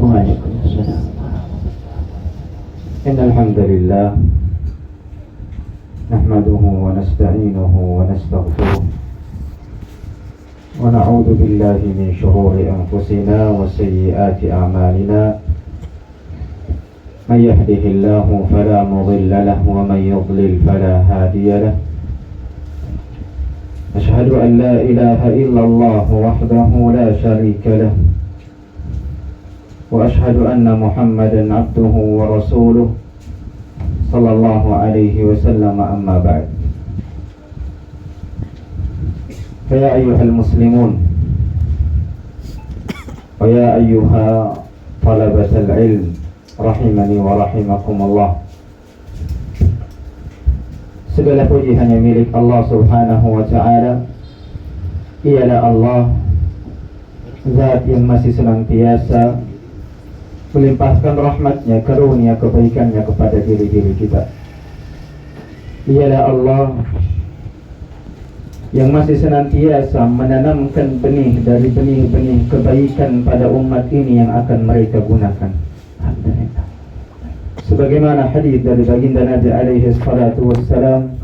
Waalaikumsalam. Innal hamdalillah nahmaduhu wa nasta'inuhu wa nastaghfiruh wa na'udzu billahi min shururi anfusina wa sayyiati a'malina. Man yahdihillahu fala mudilla lahu wa man yudlil fala hadiya lahu. Ashhadu an la ilaha illallah wahdahu la sharika lahu wa ashhadu anna Muhammadan abduhu wa rasuluh sallallahu alaihi wasallam, amma ba'd. Ya ayyuhal muslimun wa ya ayyuha talabatal ilm rahimani wa rahimakumullah. Segala puji hanya milik Allah subhanahu wa ta'ala. Ialah Allah, zat yang masih senantiasa melimpahkan rahmatnya, karunia, kebaikannya kepada diri-diri kita. Ialah Allah yang masih senantiasa menanamkan benih dari benih-benih kebaikan pada umat ini yang akan mereka gunakan. Alhamdulillah. Sebagaimana hadis dari baginda Nabi alaihi salatu wassalam,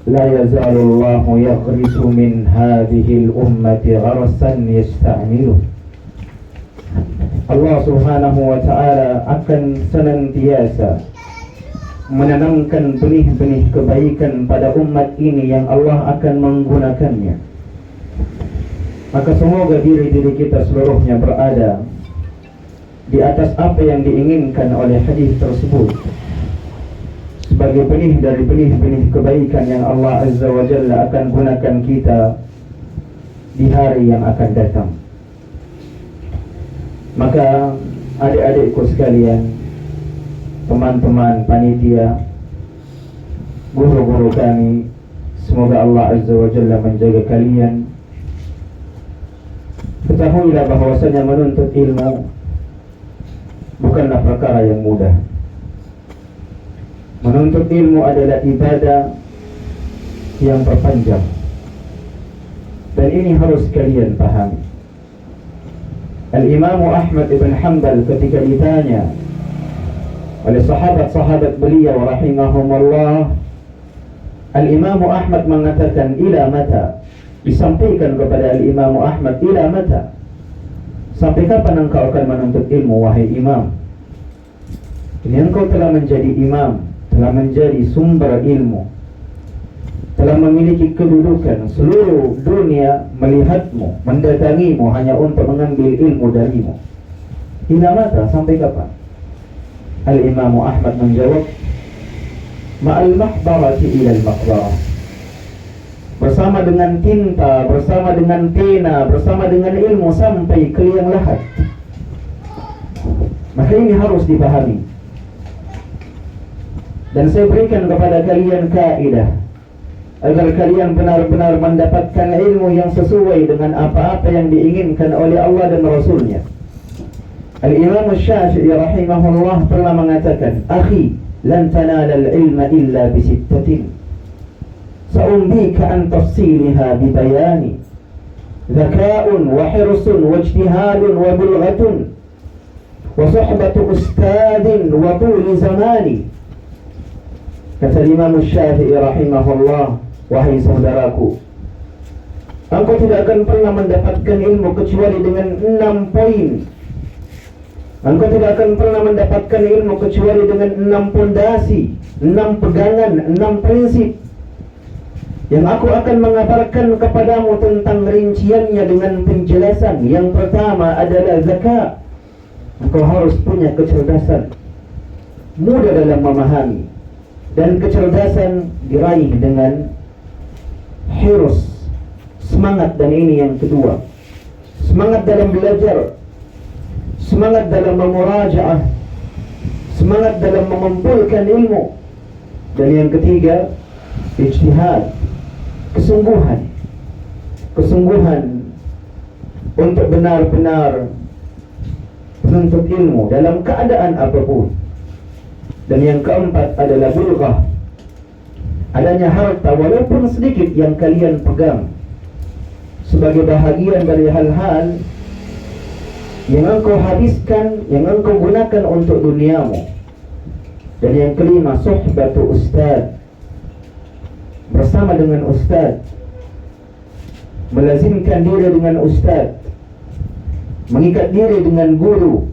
la yazalu Allahu yaghrisu min hadhihi al-ummati gharsan yasta'milu. Allah subhanahu wa ta'ala akan senantiasa menanamkan benih-benih kebaikan pada umat ini yang Allah akan menggunakannya. Maka semoga diri-diri kita seluruhnya berada di atas apa yang diinginkan oleh hadis tersebut sebagai benih dari benih-benih kebaikan yang Allah Azza wa Jalla akan gunakan kita di hari yang akan datang. Maka adik-adikku sekalian, teman-teman panitia, guru-guru kami, semoga Allah Azza wa Jalla menjaga kalian. Ketahuilah bahwasanya menuntut ilmu bukanlah perkara yang mudah. Menuntut ilmu adalah ibadah yang terpanjang, dan ini harus kalian pahami. Al-Imam Ahmad ibn Hanbal ketika ditanya oleh sahabat-sahabat beliau rahimahumullah, Al-Imam Ahmad mengatakan, ila mata? Disampaikan kepada Al-Imam Ahmad, ila mata? Sampai kapan engkau akan menuntut ilmu, wahai imam? Ini engkau telah menjadi imam, telah menjadi sumber ilmu, telah memiliki kedudukan. Seluruh dunia melihatmu, mendatangimu hanya untuk mengambil ilmu darimu. Ila mata? Sampai kapan? Al-Imam Ahmad menjawab, ma'al mahbarati ilal maqbarah. Bersama dengan tinta, bersama dengan pena, bersama dengan ilmu sampai ke liang lahat. Maka ini harus dipahami. Dan saya berikan kepada kalian kaidah agar kalian benar-benar mendapatkan ilmu yang sesuai dengan apa-apa yang diinginkan oleh Allah dan Rasulnya. Al-Imam Syafi'i rahimahullah pernah mengatakan, akhi, lan tanala al-ilma illa bisittatin sa'umbika an tafsiliha bibayani zaka'un wa hirsun wa ijtihadun wa bulghatun wa suhbatu ustadin wa tuli zamani. Kata Imam Syafi'i rahimahullah, wahai saudaraku, engkau tidak akan pernah mendapatkan ilmu kecuali dengan 6 poin. Engkau tidak akan pernah mendapatkan ilmu kecuali dengan 6 pondasi, 6 pegangan, 6 prinsip yang aku akan mengabarkan kepadamu tentang rinciannya dengan penjelasan. Yang pertama adalah zakat. Engkau harus punya kecerdasan, mudah dalam memahami, dan kecerdasan diraih dengan hirus, semangat. Dan ini yang kedua, semangat dalam belajar, semangat dalam memurajaah, semangat dalam mengumpulkan ilmu. Dan yang ketiga, ijtihad, kesungguhan untuk benar-benar menuntut ilmu dalam keadaan apapun. Dan yang keempat adalah bulghah, adanya harta walaupun sedikit yang kalian pegang sebagai bahagian dari hal-hal yang engkau habiskan, yang engkau gunakan untuk duniamu. Dan yang kelima, suhbatu ustad, bersama dengan ustad, melazimkan diri dengan ustad, mengikat diri dengan guru.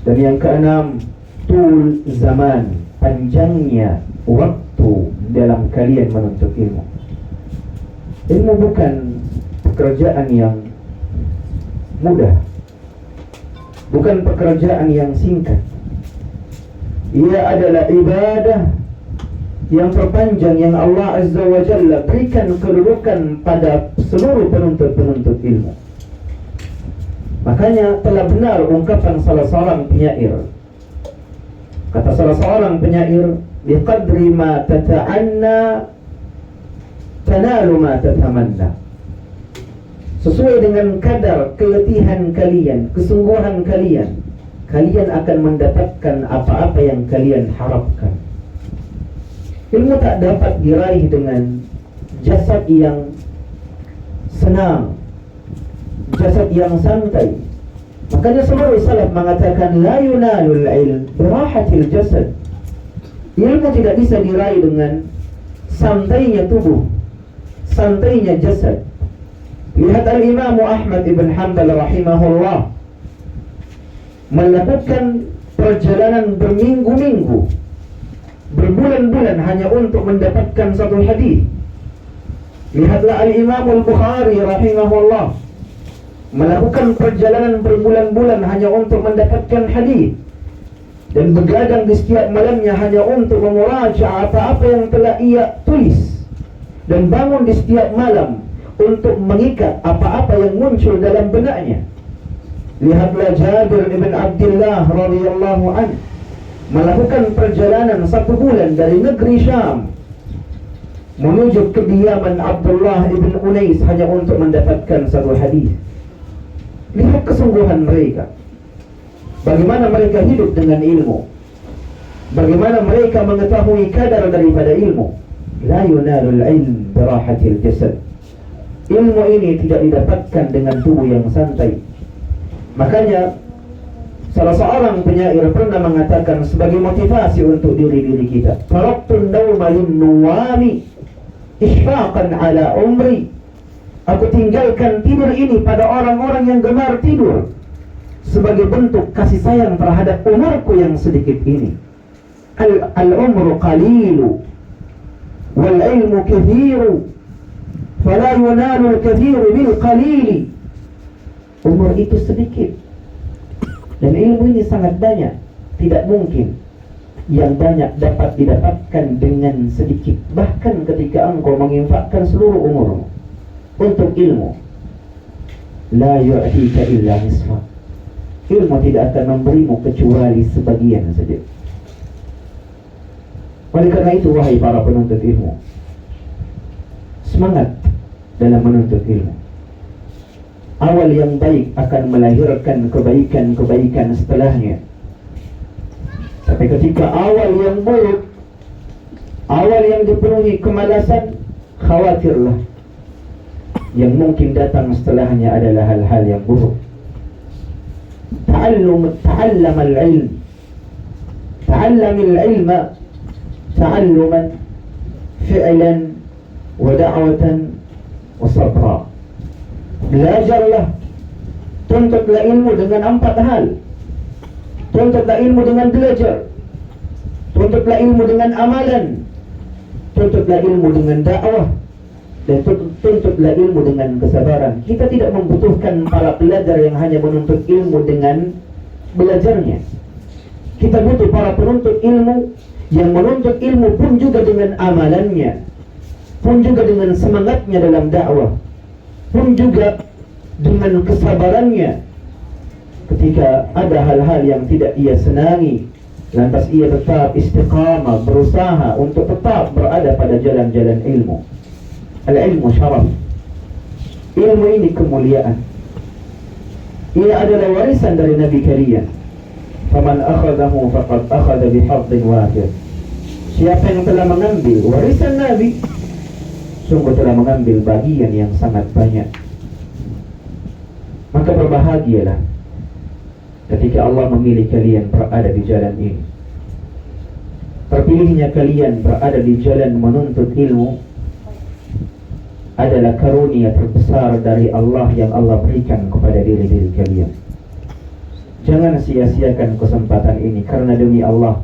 Dan yang keenam, tul zaman, panjangnya waktu dalam kalian menuntut ilmu. Ilmu bukan pekerjaan yang mudah, bukan pekerjaan yang singkat. Ia adalah ibadah yang terpanjang yang Allah Azza wa Jalla berikan kedudukan pada seluruh penuntut-penuntut ilmu. Makanya telah benar ungkapan salah seorang penyair. Kata salah seorang penyair, biqadri ma tata'anna tanalu ma tatamanna. Sesuai dengan kadar keletihan kalian, kesungguhan kalian, kalian akan mendapatkan apa-apa yang kalian harapkan. Ilmu tak dapat diraih dengan jasad yang senang, jasad yang santai. Makanya seluruh salaf mengatakan la yunalul ilm birahatil jasad. Ilmu tidak bisa diraih dengan santainya tubuh, santainya jasad. Lihat al-Imam Ahmad ibn Hanbal rahimahullah melakukan perjalanan berminggu-minggu, berbulan-bulan hanya untuk mendapatkan satu hadis. Lihatlah al-Imam al-Bukhari rahimahullah melakukan perjalanan berbulan-bulan hanya untuk mendapatkan hadis, dan begadang di setiap malamnya hanya untuk memuraja apa-apa yang telah ia tulis, dan bangun di setiap malam untuk mengikat apa-apa yang muncul dalam benaknya. Lihatlah Jabir ibn Abdullah radhiyallahu anhu melakukan perjalanan 1 bulan dari negeri Syam menuju kediaman Abdullah ibn Unais hanya untuk mendapatkan satu hadis. Lihat kesungguhan mereka, bagaimana mereka hidup dengan ilmu, bagaimana mereka mengetahui kadar daripada ilmu. La yunalul ilm birahatil jasad. Ilmu ini tidak didapatkan dengan tubuh yang santai. Makanya salah seorang penyair pernah mengatakan sebagai motivasi untuk diri-diri kita, Taraktun nawma lin-nuwami ishfaqan ala umri. Aku tinggalkan tidur ini pada orang-orang yang gemar tidur sebagai bentuk kasih sayang terhadap umurku yang sedikit ini. Al-umru qalilu wal ilmu kathiru fala yunalu al-kathiru bil qalili. Umur itu sedikit dan ilmu ini sangat banyak. Tidak mungkin yang banyak dapat didapatkan dengan sedikit. Bahkan ketika engkau menginfakkan seluruh umurmu untuk ilmu, la yu'tika illa nisfa. Ilmu tidak akan memberimu kecuali sebagian saja. Oleh karena itu, wahai para penuntut ilmu, semangat dalam menuntut ilmu. Awal yang baik akan melahirkan kebaikan-kebaikan setelahnya. Tapi ketika awal yang buruk, awal yang dipenuhi kemalasan, khawatirlah yang mungkin datang setelahnya adalah hal-hal yang buruk. Ta'allam al-ilm, ta'allam al-ilma ta'alluman fi'lan wa da'watan wa sabra. Belajarlah, tuntutlah ilmu dengan 4 hal. Tuntutlah ilmu dengan belajar, tuntutlah ilmu dengan amalan, tuntutlah ilmu dengan dakwah, dan tuntutlah ilmu dengan kesabaran. Kita tidak membutuhkan para pelajar yang hanya menuntut ilmu dengan belajarnya. Kita butuh para penuntut ilmu yang menuntut ilmu pun juga dengan amalannya, pun juga dengan semangatnya dalam dakwah, pun juga dengan kesabarannya ketika ada hal-hal yang tidak ia senangi, lantas ia tetap istiqamah, berusaha untuk tetap berada pada jalan-jalan ilmu. Al-ilmu syaraf. Ilmu ini kemuliaan. Ia adalah warisan dari Nabi kalian. Faman akhadahu faqad akhadha bihadhin wafir. Siapa yang telah mengambil warisan Nabi, sungguh telah mengambil bagian yang sangat banyak. Maka berbahagialah ketika Allah memilih kalian berada di jalan ini. Terpilihnya kalian berada di jalan menuntut ilmu adalah karunia terbesar dari Allah yang Allah berikan kepada diri-diri kalian. Jangan sia-siakan kesempatan ini, karena demi Allah,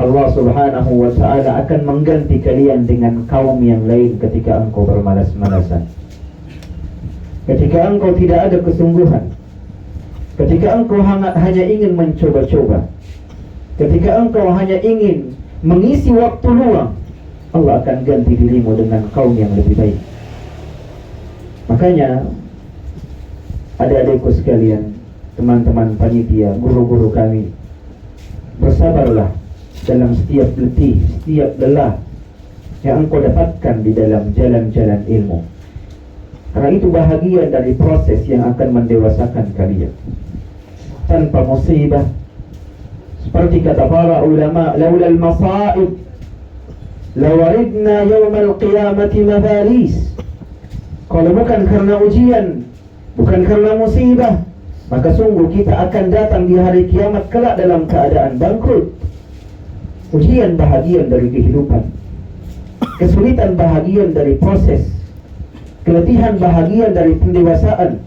Allah subhanahu wa ta'ala akan mengganti kalian dengan kaum yang lain ketika engkau bermalas-malasan, ketika engkau tidak ada kesungguhan, ketika engkau hanya ingin mencoba-coba, ketika engkau hanya ingin mengisi waktu luang, Allah akan ganti dirimu dengan kaum yang lebih baik. Makanya adik-adikku sekalian, teman-teman panitia, guru-guru kami, bersabarlah dalam setiap letih, setiap lelah yang engkau dapatkan di dalam jalan-jalan ilmu, karena itu bahagian dari proses yang akan mendewasakan kalian. Tanpa musibah, seperti kata para ulama, laulal masaib lawaridna yawmal qiyamati mafalis. Kalau bukan karena ujian, bukan karena musibah, maka sungguh kita akan datang di hari kiamat kelak dalam keadaan bangkrut. Ujian bahagian dari kehidupan, kesulitan bahagian dari proses, keletihan bahagian dari pendewasaan.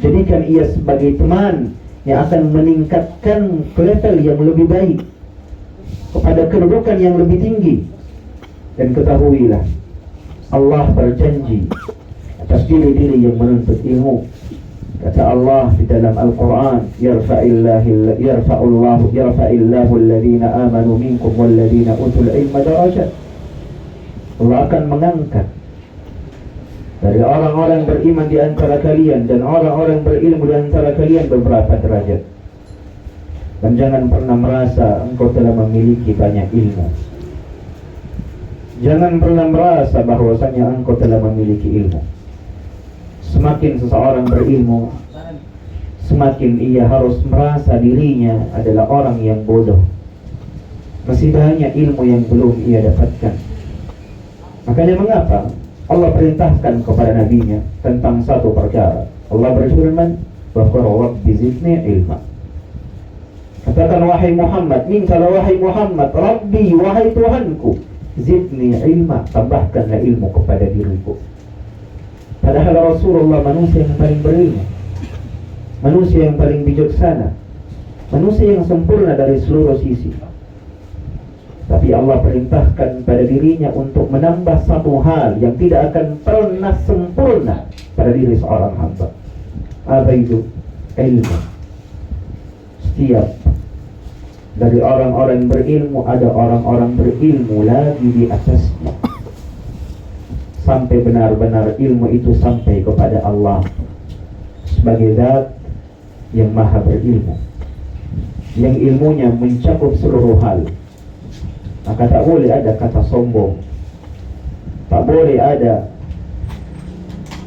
Jadikan ia sebagai teman yang akan meningkatkan ke level yang lebih baik, kepada kedudukan yang lebih tinggi. Dan ketahuilah, Allah berjanji atas diri-diri yang menuntut ilmu. Kata Allah di dalam Al-Quran, yarfa'illahu alladhina amanu minkum walladhina utul ilma darajat. Allah akan mengangkat dari orang-orang beriman di antara kalian dan orang-orang berilmu di antara kalian beberapa derajat. Dan jangan pernah merasa engkau telah memiliki banyak ilmu. Jangan pernah merasa bahwasanya engkau telah memiliki ilmu. Semakin seseorang berilmu, semakin ia harus merasa dirinya adalah orang yang bodoh. Masih banyak ilmu yang belum ia dapatkan. Makanya mengapa Allah perintahkan kepada nabinya tentang satu perkara. Allah berfirman, wa qul rabbi zidni ilma. Katakan wahai Muhammad, mintalah wahai Muhammad, Rabbi, wahai Tuhanku, zidni ilma, tambahkanlah ilmu kepada diriku. Padahal Rasulullah manusia yang paling berilmu, manusia yang paling bijaksana, manusia yang sempurna dari seluruh sisi. Tapi Allah perintahkan pada dirinya untuk menambah satu hal yang tidak akan pernah sempurna pada diri seorang hamba. Apa itu? Ilmu. Setiap dari orang-orang berilmu ada orang-orang berilmu lagi di atasnya, sampai benar-benar ilmu itu sampai kepada Allah sebagai zat yang maha berilmu, yang ilmunya mencakup seluruh hal. Maka tak boleh ada kata sombong, tak boleh ada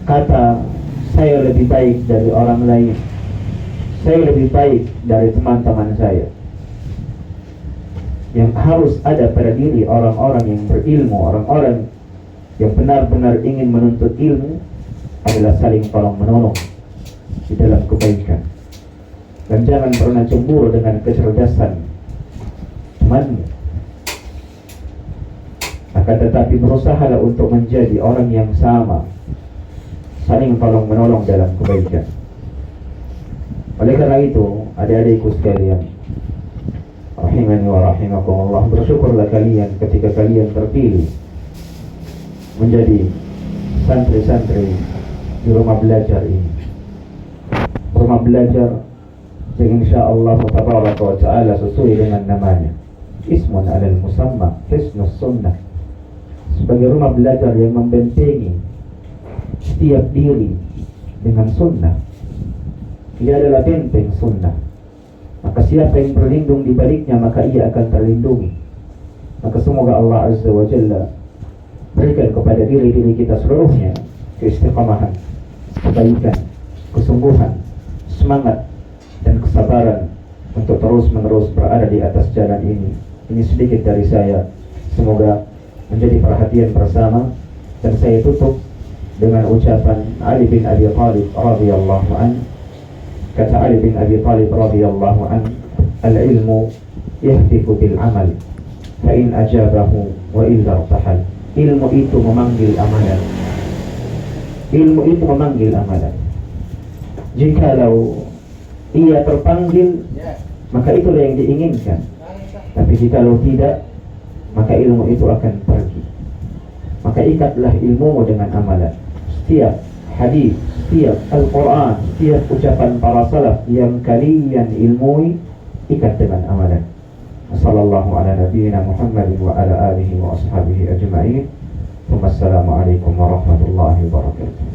kata saya lebih baik dari orang lain, saya lebih baik dari teman-teman saya. Yang harus ada pada diri orang-orang yang berilmu, orang-orang yang benar-benar ingin menuntut ilmu adalah saling tolong menolong di dalam kebaikan. Dan jangan pernah cemburu dengan kecerdasan temanmu, akan tetapi berusahalah untuk menjadi orang yang sama, saling tolong menolong dalam kebaikan. Oleh karena itu, adik-adikku sekalian, rahimani wa rahimakumullah, bersyukurlah kalian ketika kalian terpilih menjadi santri-santri di rumah belajar ini. Rumah belajar yang insyaallah tabaraka wa ta'ala sesuai dengan namanya, ismun alal musamma hisnus sunnah, sebagai rumah belajar yang membentengi setiap diri dengan sunnah. Ia adalah benteng sunnah. Maka siapa yang berlindung di baliknya, maka ia akan terlindungi. Maka semoga Allah Azza wa Jalla berikan kepada diri-diri kita seluruhnya keistiqamahan, kebaikan, kesungguhan, semangat, dan kesabaran untuk terus-menerus berada di atas jalan ini. Ini sedikit dari saya, semoga menjadi perhatian bersama. Dan saya tutup dengan ucapan Ali bin Abi Thalib radhiyallahu anhu, Kata Ali bin Abi Thalib radhiyallahu anhu, al-ilmu yahtifu bil amal, fa in ajabahu wa illa irtahal. Ilmu itu memanggil amalan. Ilmu itu memanggil amalan. Jikalau ia terpanggil, maka itulah yang diinginkan. Tapi jikalau tidak, maka ilmu itu akan pergi. Maka ikatlah ilmumu dengan amalan. Setiap hadis, setiap Al-Quran, setiap ucapan para salaf yang kalian ilmui, ikat dengan amalan. Sallallahu ala nabiyyina Muhammadin wa ala alihi wa ashabihi ajma'in. Wassalamualaikum warahmatullahi wabarakatuh.